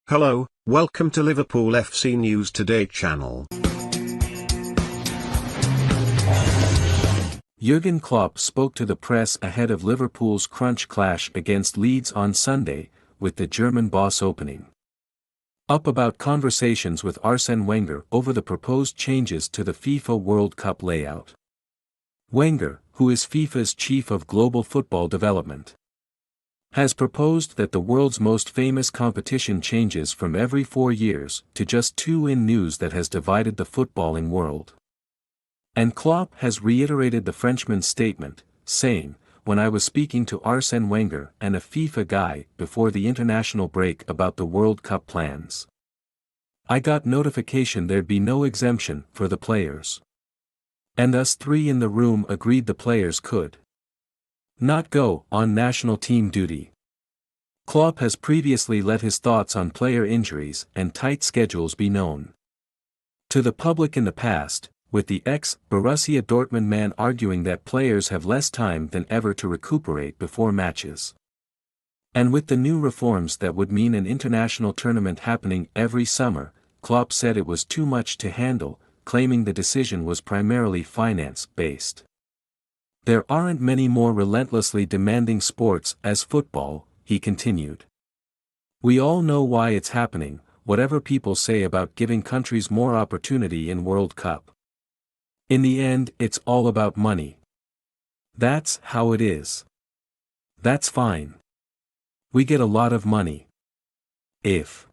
Hello, welcome to Liverpool FC News Today channel. Jurgen Klopp spoke to the press ahead of Liverpool's crunch clash against Leeds on Sunday, with the German boss opening up about conversations with Arsene Wenger over the proposed changes to the FIFA World Cup layout. Wenger, who is FIFA's chief of global football development, has proposed that the world's most famous competition changes from every 4 years to just 2 in news that has divided the footballing world. And Klopp has reiterated the Frenchman's statement, saying, "When I was speaking to Arsene Wenger and a FIFA guy before the international break about the World Cup plans, I got notification there'd be no exemption for the players. And us 3 in the room agreed the players could not go on national team duty." Klopp has previously let his thoughts on player injuries and tight schedules be known to the public in the past, with the ex-Borussia Dortmund man arguing that players have less time than ever to recuperate before matches. And with the new reforms that would mean an international tournament happening every summer, Klopp said it was too much to handle, claiming the decision was primarily finance-based. "There aren't many more relentlessly demanding sports as football," he continued. "We all know why it's happening, whatever people say about giving countries more opportunity in World Cup. In the end, it's all about money. That's how it is. That's fine. We get a lot of money. If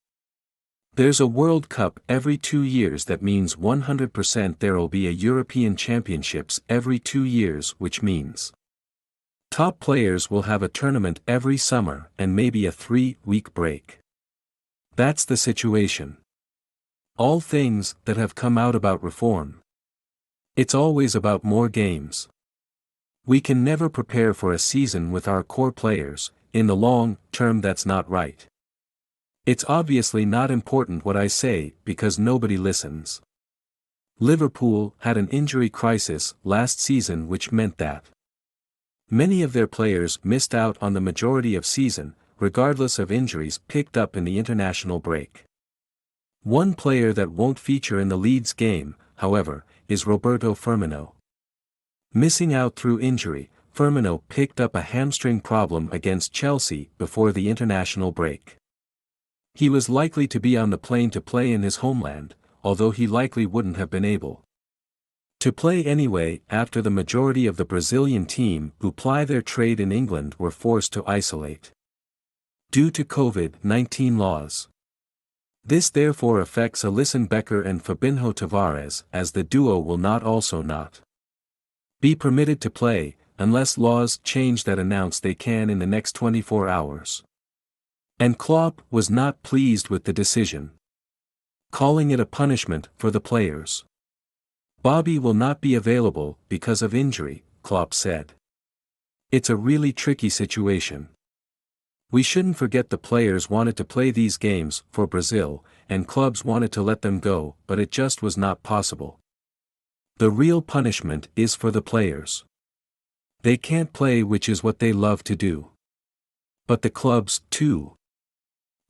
there's a World Cup every 2 years, that means 100% there'll be a European Championships every 2 years, which means top players will have a tournament every summer and maybe a 3-week break. That's the situation. All things that have come out about reform. It's always about more games. We can never prepare for a season with our core players. In the long term, that's not right. It's obviously not important what I say because nobody listens. Liverpool had an injury crisis last season, which meant that many of their players missed out on the majority of season, regardless of injuries picked up in the international break. One player that won't feature in the Leeds game, however, is Roberto Firmino. Missing out through injury, Firmino picked up a hamstring problem against Chelsea before the international break. He was likely to be on the plane to play in his homeland, although he likely wouldn't have been able to play anyway after the majority of the Brazilian team who ply their trade in England were forced to isolate due to COVID-19 laws. This therefore affects Alisson Becker and Fabinho Tavares, as the duo will not be permitted to play, unless laws change that announce they can in the next 24 hours. And Klopp was not pleased with the decision, calling it a punishment for the players. "Bobby will not be available because of injury," Klopp said. "It's a really tricky situation. We shouldn't forget the players wanted to play these games for Brazil, and clubs wanted to let them go, but it just was not possible. The real punishment is for the players. They can't play, which is what they love to do. But the clubs, too.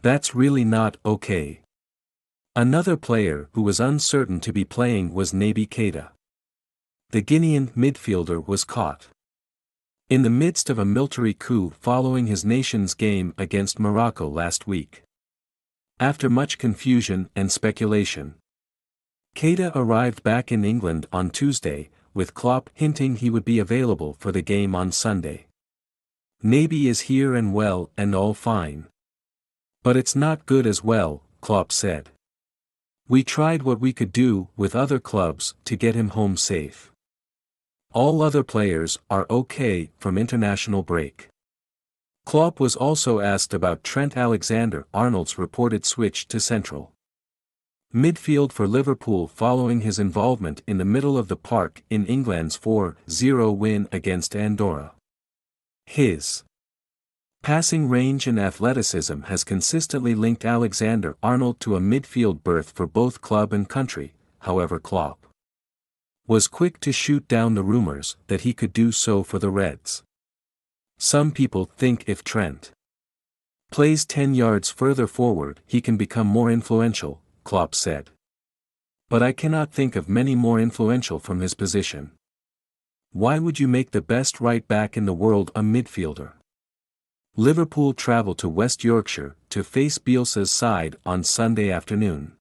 That's really not okay." Another player who was uncertain to be playing was Naby Keita. The Guinean midfielder was caught in the midst of a military coup following his nation's game against Morocco last week. After much confusion and speculation, Keita arrived back in England on Tuesday, with Klopp hinting he would be available for the game on Sunday. "Naby is here and well and all fine. But it's not good as well," Klopp said. "We tried what we could do with other clubs to get him home safe. All other players are okay from international break." Klopp was also asked about Trent Alexander-Arnold's reported switch to central midfield for Liverpool following his involvement in the middle of the park in England's 4-0 win against Andorra. His passing range and athleticism has consistently linked Alexander-Arnold to a midfield berth for both club and country. However, Klopp was quick to shoot down the rumors that he could do so for the Reds. "Some people think if Trent Plays 10 yards further forward, he can become more influential, Klopp said. But I cannot think of many more influential from his position. Why would you make the best right back in the world a midfielder? Liverpool travel to West Yorkshire to face Bielsa's side on Sunday afternoon.